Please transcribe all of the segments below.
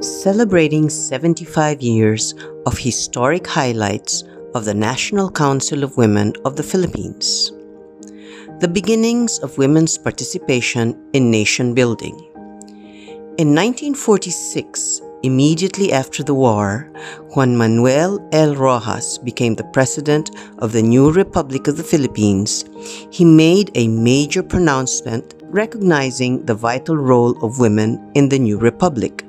Celebrating 75 years of historic highlights of the National Council of Women of the Philippines. The beginnings of women's participation in nation building. In 1946, immediately after the war, Juan Manuel L. Rojas became the president of the new Republic of the Philippines. He made a major pronouncement recognizing the vital role of women in the new republic.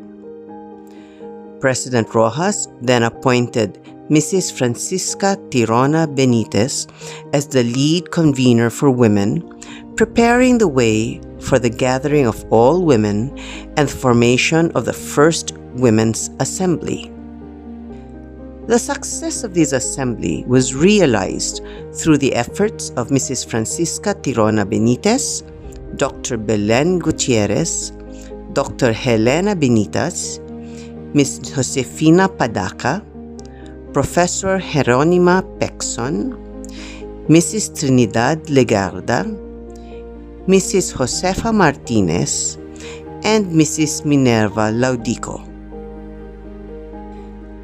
President Rojas then appointed Mrs. Francisca Tirona Benitez as the lead convener for women, preparing the way for the gathering of all women and the formation of the first Women's Assembly. The success of this assembly was realized through the efforts of Mrs. Francisca Tirona Benitez, Dr. Belen Gutierrez, Dr. Helena Benitez, Ms. Josefina Padaca, Professor Jeronima Pecson, Mrs. Trinidad Legarda, Mrs. Josefa Martinez, and Mrs. Minerva Laudico.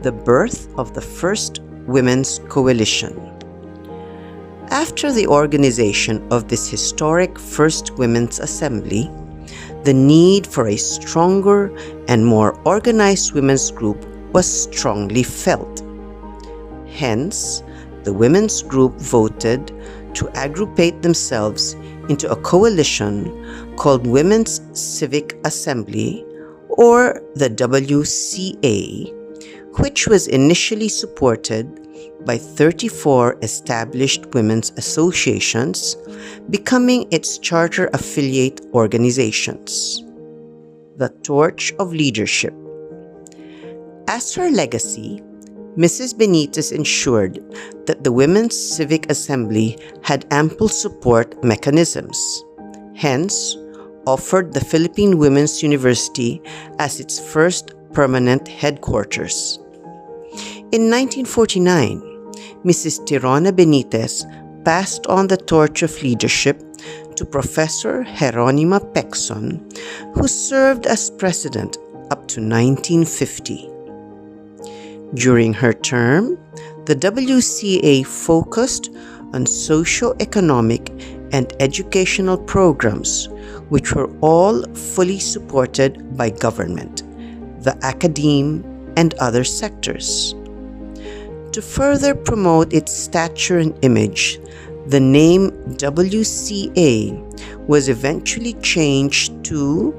The birth of the first Women's Coalition. After the organization of this historic First Women's Assembly, the need for a stronger and more organized women's group was strongly felt. Hence, the women's group voted to aggregate themselves into a coalition called Women's Civic Assembly, or the WCA, which was initially supported by 34 established women's associations, becoming its charter affiliate organizations. The Torch of Leadership. As her legacy, Mrs. Benitez ensured that the Women's Civic Assembly had ample support mechanisms, hence offered the Philippine Women's University as its first permanent headquarters. In 1949, Mrs. Tirona Benitez passed on the torch of leadership to Professor Jeronima Pecson, who served as president up to 1950. During her term, the WCA focused on socio-economic and educational programs, which were all fully supported by government, the academe, and other sectors. To further promote its stature and image, the name WCA was eventually changed to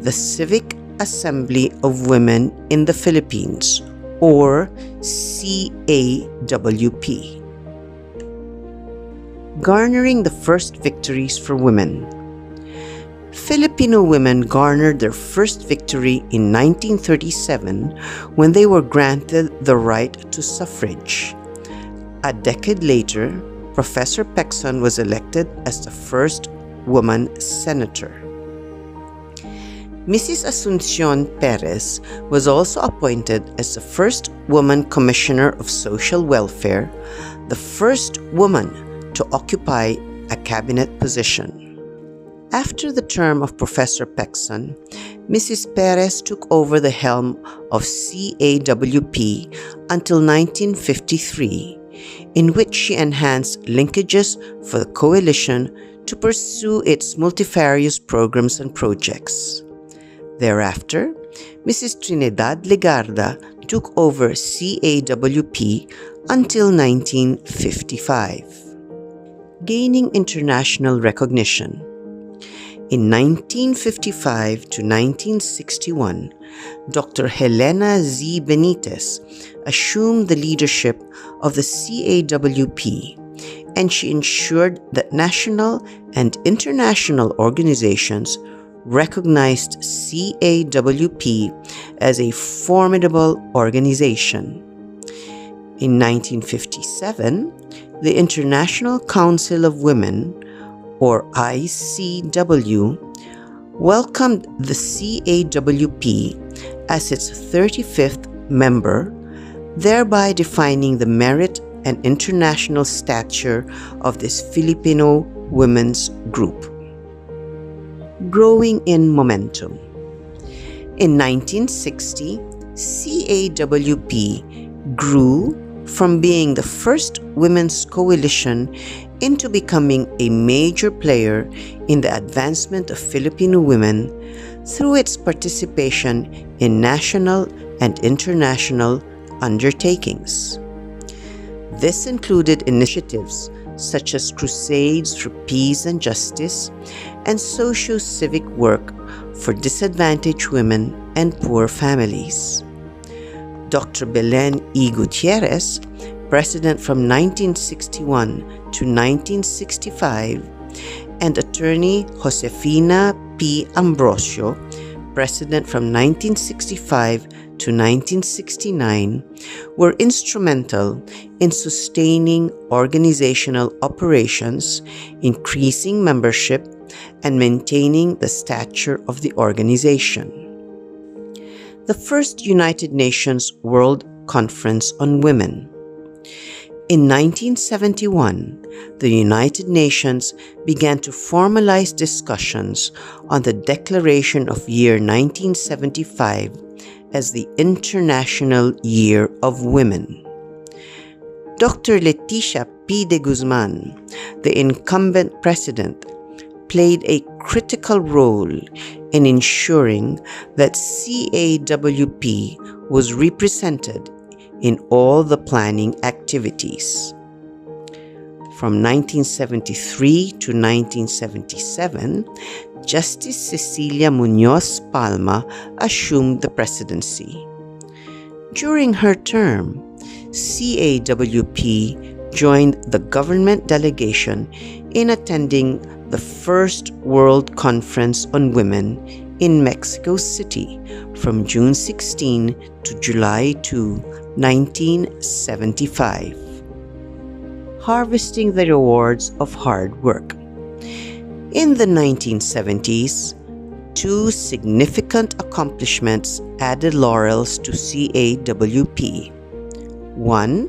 the Civic Assembly of Women in the Philippines, or CAWP. Garnering the first victories for women. Filipino women garnered their first victory in 1937 when they were granted the right to suffrage. A decade later, Professor Pecson was elected as the first woman senator. Mrs. Asuncion Perez was also appointed as the first woman commissioner of social welfare, the first woman to occupy a cabinet position. After the term of Professor Pecson, Mrs. Perez took over the helm of CAWP until 1953, in which she enhanced linkages for the coalition to pursue its multifarious programs and projects. Thereafter, Mrs. Trinidad Legarda took over CAWP until 1955. Gaining international recognition. In 1955 to 1961, Dr. Helena Z. Benitez assumed the leadership of the CAWP, and she ensured that national and international organizations recognized CAWP as a formidable organization. In 1957, the International Council of Women, or ICW, welcomed the CAWP as its 35th member, thereby defining the merit and international stature of this Filipino women's group. Growing in momentum. In 1960, CAWP grew from being the first women's coalition into becoming a major player in the advancement of Filipino women through its participation in national and international undertakings. This included initiatives such as crusades for peace and justice and socio-civic work for disadvantaged women and poor families. Dr. Belen E. Gutierrez, president from 1961 to 1965, and attorney Josefina P. Ambrosio, president from 1965 to 1969, were instrumental in sustaining organizational operations, increasing membership, and maintaining the stature of the organization. The first United Nations World Conference on Women. In 1971, the United Nations began to formalize discussions on the declaration of year 1975 as the International Year of Women. Dr. Leticia P. de Guzman, the incumbent president, played a critical role in ensuring that CAWP was represented in all the planning activities. From 1973 to 1977, Justice Cecilia Muñoz Palma assumed the presidency. During her term, CAWP joined the government delegation in attending the first World Conference on Women in Mexico City from June 16 to July 2, 1975. Harvesting the rewards of hard work. In the 1970s, two significant accomplishments added laurels to CAWP. One,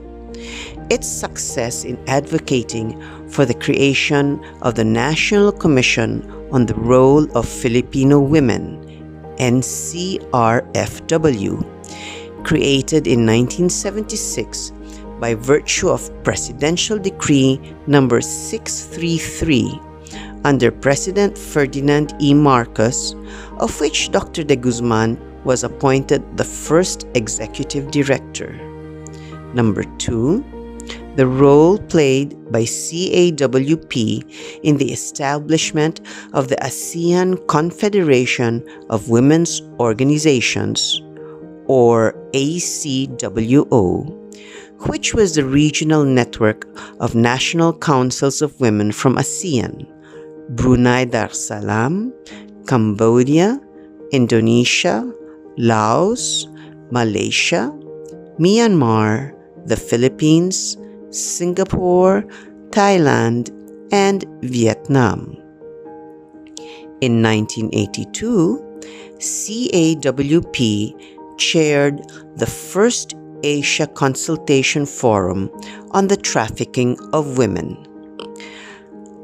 its success in advocating for the creation of the National Commission on the Role of Filipino Women, NCRFW, created in 1976 by virtue of Presidential Decree No. 633 under President Ferdinand E. Marcos, of which Dr. de Guzman was appointed the first executive director. Number 2, the role played by CAWP in the establishment of the ASEAN Confederation of Women's Organizations, or ACWO, which was the regional network of national councils of women from ASEAN, Brunei Darussalam, Cambodia, Indonesia, Laos, Malaysia, Myanmar, the Philippines, Singapore, Thailand, and Vietnam. In 1982, CAWP chaired the first Asia Consultation Forum on the Trafficking of Women.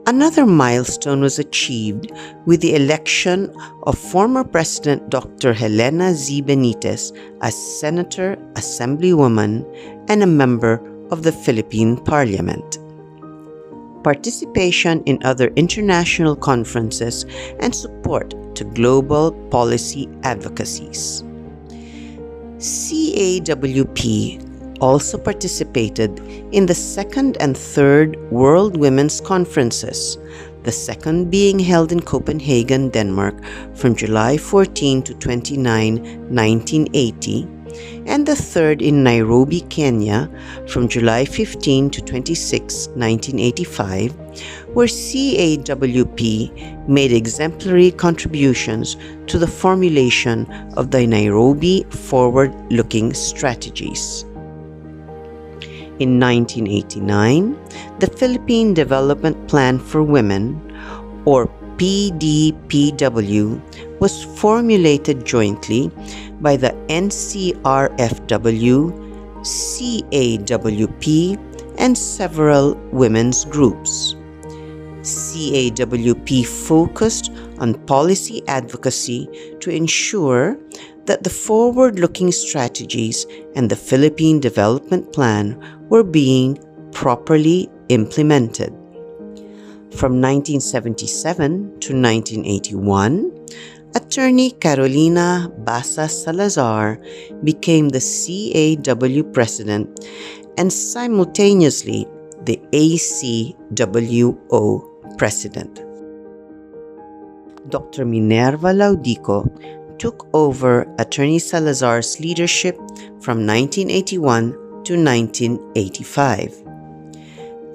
Another milestone was achieved with the election of former President Dr. Helena Z. Benitez as Senator, Assemblywoman, and a member of the Philippine Parliament. Participation in other international conferences and support to global policy advocacies. CAWP also participated in the second and third World Women's Conferences, the second being held in Copenhagen, Denmark from July 14 to 29, 1980, and the third in Nairobi, Kenya from July 15 to 26, 1985, where CAWP made exemplary contributions to the formulation of the Nairobi forward-looking strategies. In 1989, the Philippine Development Plan for Women, or PDPW, was formulated jointly by the NCRFW, CAWP, and several women's groups. CAWP focused on policy advocacy to ensure that the forward-looking strategies and the Philippine Development Plan were being properly implemented. From 1977 to 1981, Attorney Carolina Basa Salazar became the CAW president and simultaneously the ACWO president. Dr. Minerva Laudico took over Attorney Salazar's leadership from 1981 to 1985.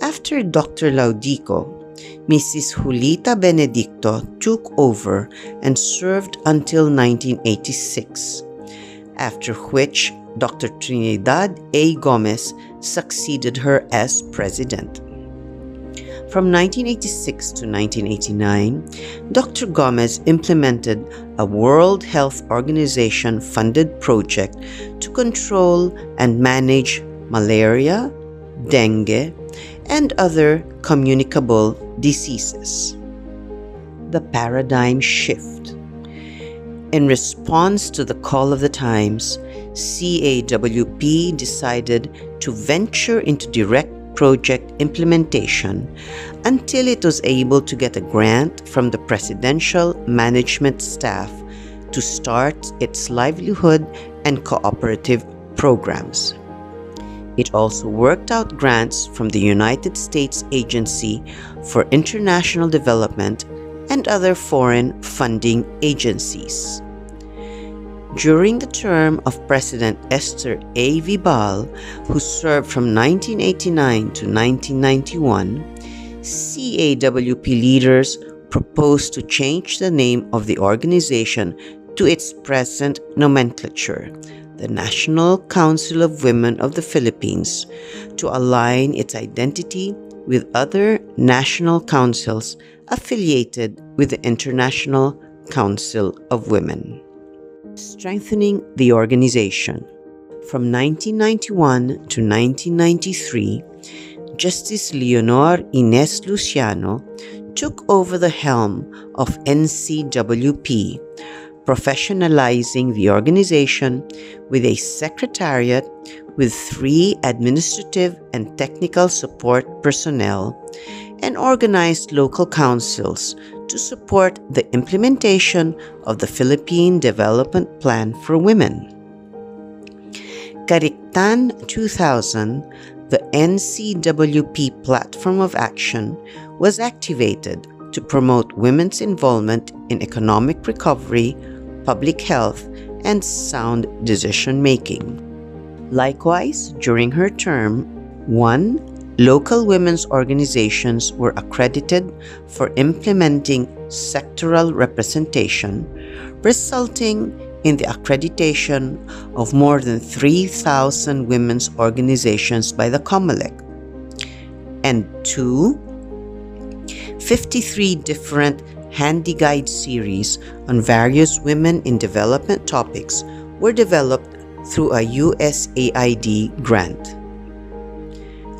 After Dr. Laudico, Mrs. Julita Benedicto took over and served until 1986, after which Dr. Trinidad A. Gomez succeeded her as president. From 1986 to 1989, Dr. Gomez implemented a World Health Organization-funded project to control and manage malaria, dengue, and other communicable diseases. The paradigm shift. In response to the call of the times, CAWP decided to venture into direct project implementation until it was able to get a grant from the Presidential Management Staff to start its livelihood and cooperative programs. It also worked out grants from the United States Agency for International Development and other foreign funding agencies. During the term of President Esther A. Vibal, who served from 1989 to 1991, CAWP leaders proposed to change the name of the organization to its present nomenclature, the National Council of Women of the Philippines, to align its identity with other national councils affiliated with the International Council of Women. Strengthening the organization. From 1991 to 1993, Justice Leonor Ines Luciano took over the helm of NCWP, professionalizing the organization with a secretariat with 3 administrative and technical support personnel and organized local councils to support the implementation of the Philippine Development Plan for Women. Kariktan 2000, the NCWP Platform of Action, was activated to promote women's involvement in economic recovery, public health, and sound decision-making. Likewise, during her term, 1. Local women's organizations were accredited for implementing sectoral representation, resulting in the accreditation of more than 3,000 women's organizations by the COMELEC. And 2. 53 different handy guide series on various women in development topics were developed through a USAID grant.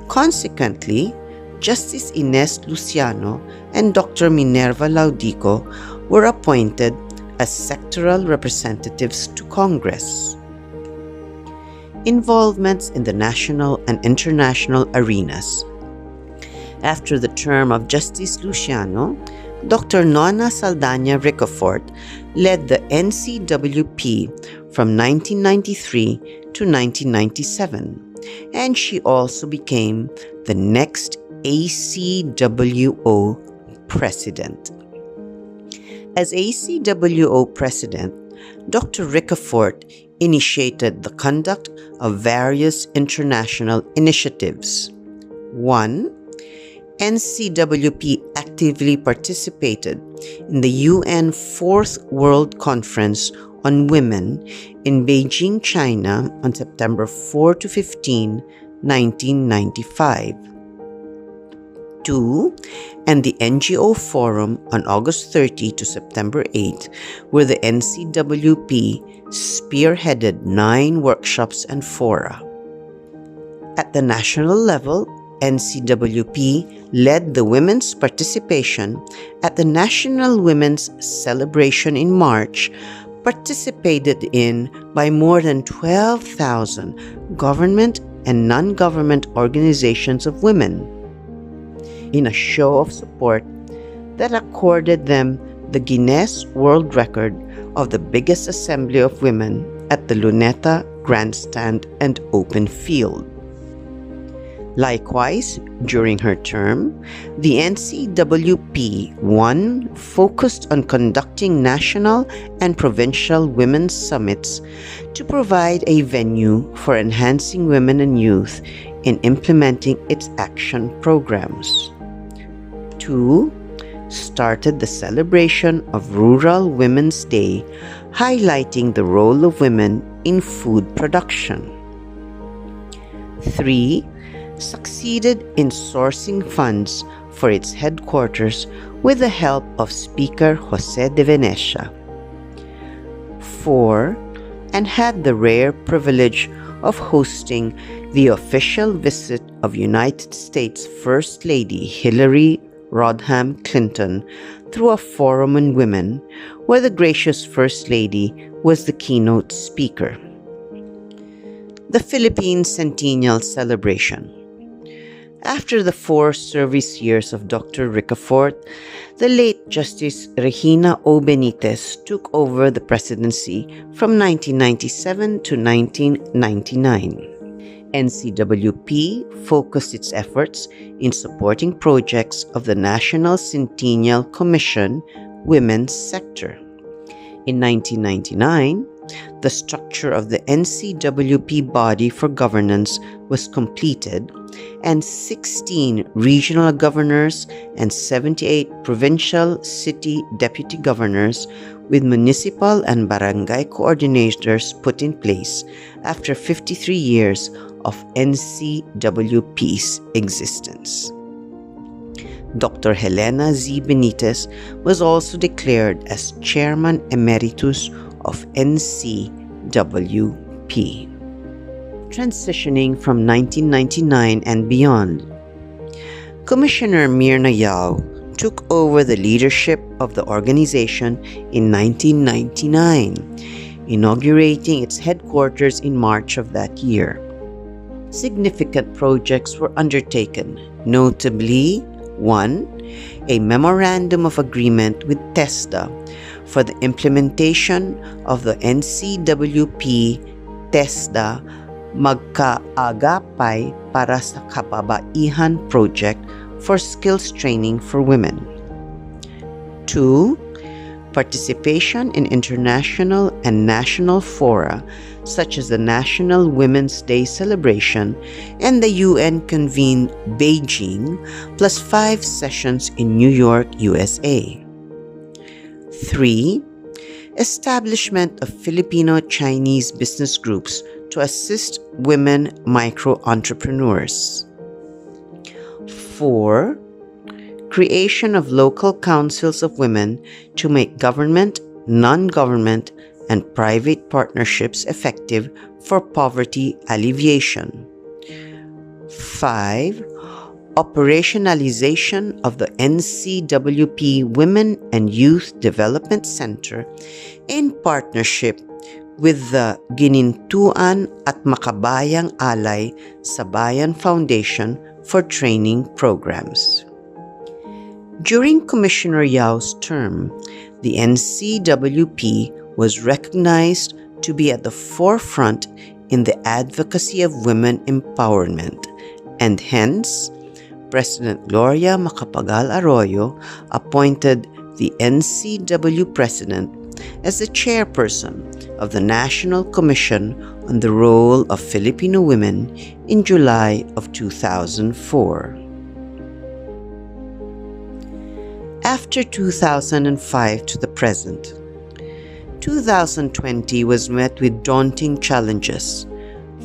Consequently, Justice Ines Luciano and Dr. Minerva Laudico were appointed as sectoral representatives to Congress. Involvements in the national and international arenas. After the term of Justice Luciano, Dr. Nona Saldana Ricafort led the NCWP from 1993 to 1997. And she also became the next ACWO president. As ACWO president, Dr. Ricafort initiated the conduct of various international initiatives. 1. NCWP actively participated in the UN 4th World Conference on Women in Beijing, China on September 4 to 15, 1995. 2. And the NGO Forum on August 30 to September 8, where the NCWP spearheaded 9 workshops and fora. At the national level, NCWP led the women's participation at the National Women's Celebration in March, participated in by more than 12,000 government and non-government organizations of women, in a show of support that accorded them the Guinness World Record of the biggest assembly of women at the Luneta Grandstand and Open Field. Likewise, during her term, the NCWP focused on conducting national and provincial women's summits to provide a venue for enhancing women and youth in implementing its action programs. 2. Started the celebration of Rural Women's Day, highlighting the role of women in food production. 3. Succeeded in sourcing funds for its headquarters with the help of Speaker Jose de Venecia. 4. And had the rare privilege of hosting the official visit of United States First Lady Hillary Rodham Clinton through a forum on women, where the gracious First Lady was the keynote speaker. The Philippine Centennial Celebration. After the 4 service years of Dr. Ricafort, the late Justice Regina O. Benitez took over the presidency from 1997 to 1999. NCWP focused its efforts in supporting projects of the National Centennial Commission Women's Sector. In 1999, the structure of the NCWP body for governance was completed, and 16 regional governors and 78 provincial city deputy governors with municipal and barangay coordinators put in place after 53 years of NCWP's existence. Dr. Helena Z. Benitez was also declared as Chairman Emeritus of NCWP. Transitioning from 1999 and beyond, Commissioner Myrna Yao took over the leadership of the organization in 1999, inaugurating its headquarters in March of that year. Significant projects were undertaken, notably 1. A memorandum of agreement with TESDA for the implementation of the NCWP TESDA Magkaagapay para sa Kababaihan project for skills training for women. 2. Participation in international and national fora such as the National Women's Day celebration and the UN-convened Beijing, plus 5 sessions in New York, USA. 3. Establishment of Filipino-Chinese business groups to assist women micro-entrepreneurs. 4. Creation of local councils of women to make government, non-government, and private partnerships effective for poverty alleviation. 5. Operationalization of the NCWP Women and Youth Development Center in partnership with the Ginintuan at Makabayang Alay sa Bayan Foundation for training programs. During Commissioner Yao's term, the NCWP was recognized to be at the forefront in the advocacy of women empowerment, and hence, President Gloria Macapagal Arroyo appointed the NCW President as the chairperson of the National Commission on the Role of Filipino Women in July of 2004. After 2005 to the present, 2020 was met with daunting challenges.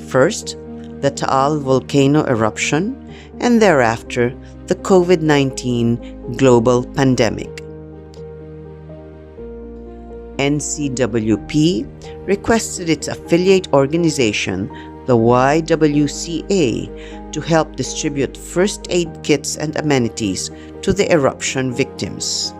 First, the Taal volcano eruption, and thereafter, the COVID-19 global pandemic. NCWP requested its affiliate organization, the YWCA, to help distribute first aid kits and amenities to the eruption victims.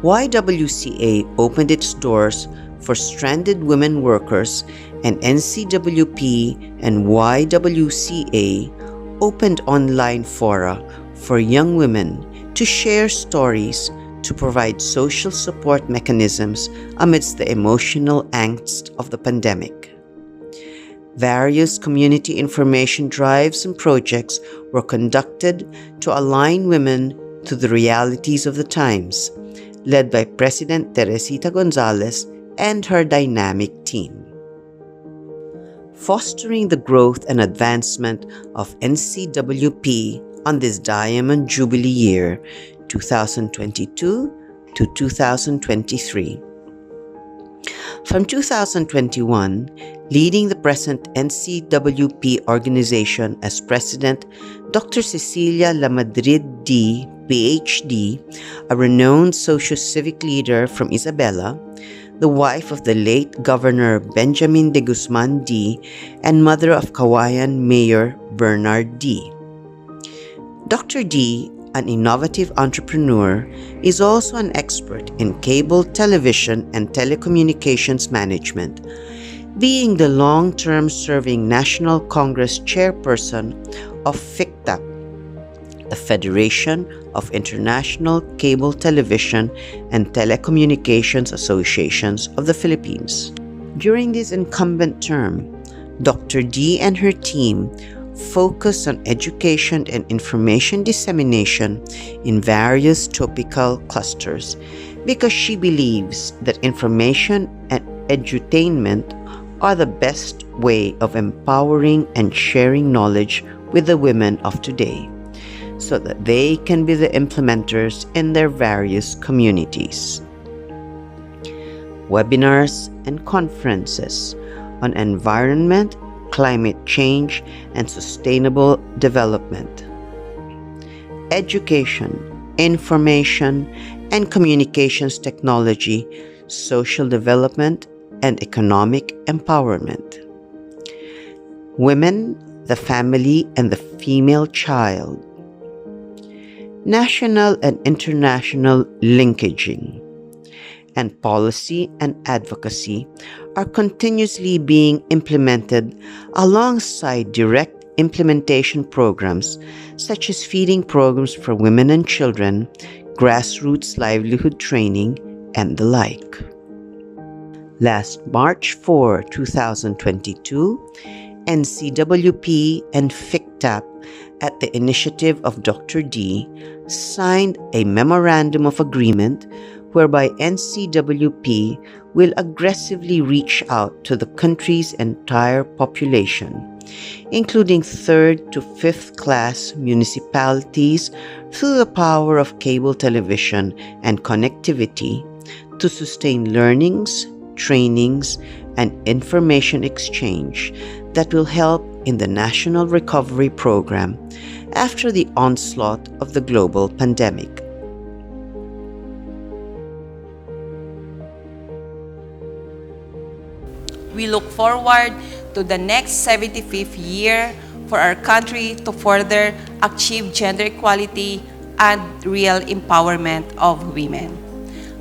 YWCA opened its doors for stranded women workers, and NCWP and YWCA opened online fora for young women to share stories to provide social support mechanisms amidst the emotional angst of the pandemic. Various community information drives and projects were conducted to align women to the realities of the times, led by President Teresita Gonzalez and her dynamic team. Fostering the growth and advancement of NCWP on this Diamond Jubilee year, 2022 to 2023. From 2021, leading the present NCWP organization as President, Dr. Cecilia Lamadrid D., PhD, a renowned socio-civic leader from Isabela, the wife of the late Governor Benjamin de Guzman D. and mother of Kawayan Mayor Bernard D. Dr. D., an innovative entrepreneur, is also an expert in cable television and telecommunications management, being the long-term serving National Congress chairperson of FICTAP, the Federation of International Cable Television and Telecommunications Associations of the Philippines. During this incumbent term, Dr. D and her team focus on education and information dissemination in various topical clusters because she believes that information and edutainment are the best way of empowering and sharing knowledge with the women of today, so that they can be the implementers in their various communities. Webinars and conferences on environment, climate change, and sustainable development. Education, information, and communications technology, social development, and economic empowerment. Women, the family, and the female child. National and international linkaging, and policy and advocacy are continuously being implemented alongside direct implementation programs such as feeding programs for women and children, grassroots livelihood training, and the like. Last March 4, 2022, NCWP and FICTAP, at the initiative of Dr. D, signed a memorandum of agreement whereby NCWP will aggressively reach out to the country's entire population, including third to fifth class municipalities, through the power of cable television and connectivity to sustain learnings, trainings, and information exchange that will help in the National Recovery Program after the onslaught of the global pandemic. We look forward to the next 75th year for our country to further achieve gender equality and real empowerment of women.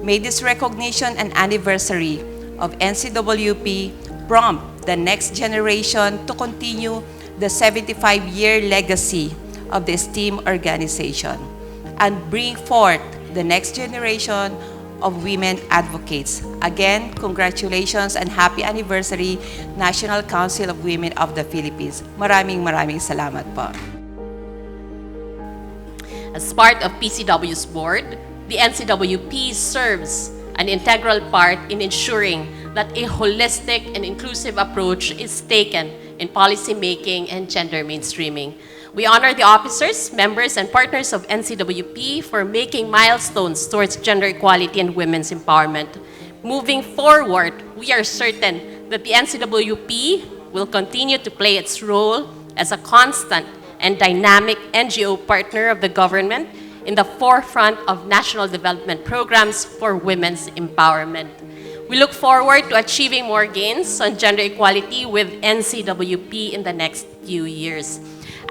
May this recognition and anniversary of NCWP prompt the next generation to continue the 75-year legacy of the esteemed organization and bring forth the next generation of women advocates. Again, congratulations and happy anniversary, National Council of Women of the Philippines. Maraming salamat po. As part of PCW's board, the NCWP serves an integral part in ensuring that a holistic and inclusive approach is taken in policy making and gender mainstreaming. We honor the officers, members, and partners of NCWP for making milestones towards gender equality and women's empowerment. Moving forward, we are certain that the NCWP will continue to play its role as a constant and dynamic NGO partner of the government in the forefront of national development programs for women's empowerment. We look forward to achieving more gains on gender equality with NCWP in the next few years.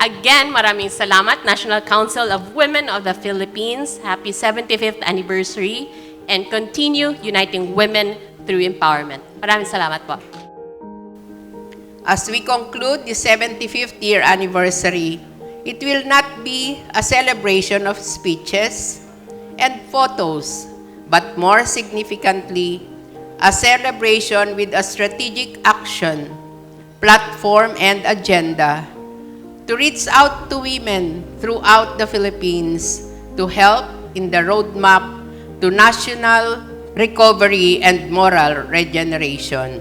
Again, maraming salamat, National Council of Women of the Philippines. Happy 75th anniversary and continue uniting women through empowerment. Maraming salamat po. As we conclude the 75th year anniversary, it will not be a celebration of speeches and photos, but more significantly, a celebration with a strategic action, platform, and agenda to reach out to women throughout the Philippines to help in the roadmap to national recovery and moral regeneration.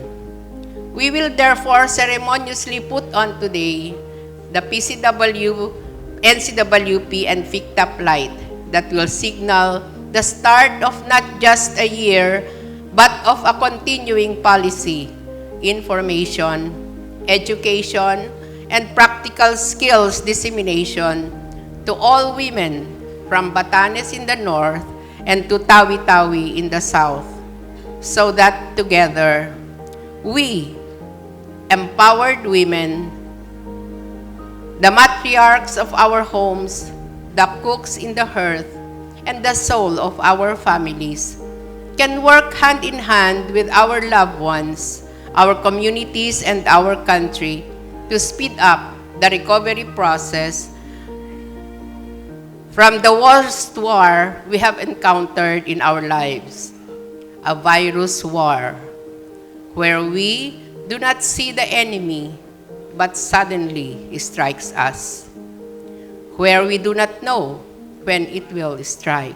We will therefore ceremoniously put on today the PCW, NCWP, and FICTAP light that will signal the start of not just a year, but of a continuing policy, information, education, and practical skills dissemination to all women from Batanes in the north and to Tawi-Tawi in the south, so that together, we, empowered women, the matriarchs of our homes, the cooks in the hearth, and the soul of our families, can work hand in hand with our loved ones, our communities, and our country to speed up the recovery process from the worst war we have encountered in our lives, a virus war, where we do not see the enemy, but suddenly it strikes us, where we do not know when it will strike,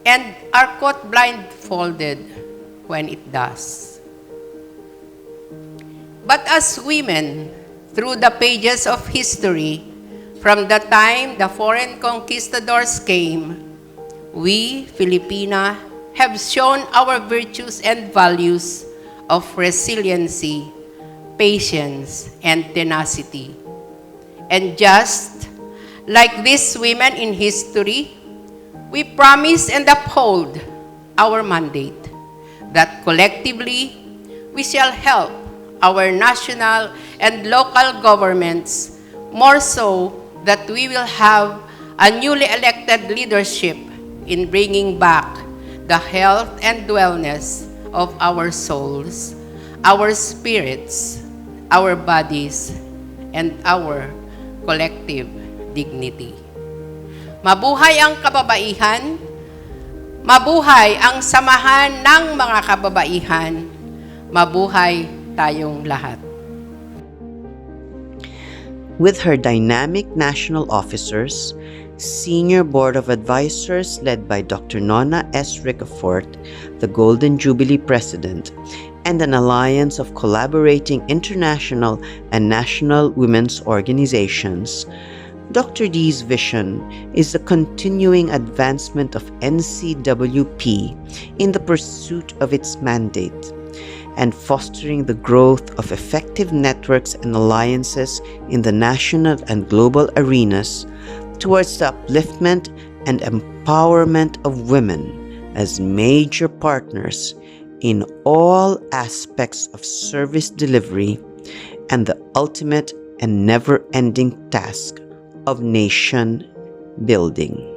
and are caught blindfolded when it does. But as women, through the pages of history, from the time the foreign conquistadors came, we, Filipina, have shown our virtues and values of resiliency, patience, and tenacity. And just like these women in history, we promise and uphold our mandate that collectively we shall help our national and local governments, more so that we will have a newly elected leadership in bringing back the health and wellness of our souls, our spirits, our bodies, and our collective dignity. Mabuhay ang kababaihan, mabuhay ang samahan ng mga kababaihan, mabuhay tayong lahat. With her dynamic national officers, Senior Board of Advisors led by Dr. Nona S. Ricafort, the Golden Jubilee President, and an alliance of collaborating international and national women's organizations, Dr. D's vision is the continuing advancement of NCWP in the pursuit of its mandate and fostering the growth of effective networks and alliances in the national and global arenas towards the upliftment and empowerment of women as major partners in all aspects of service delivery and the ultimate and never-ending task of nation building.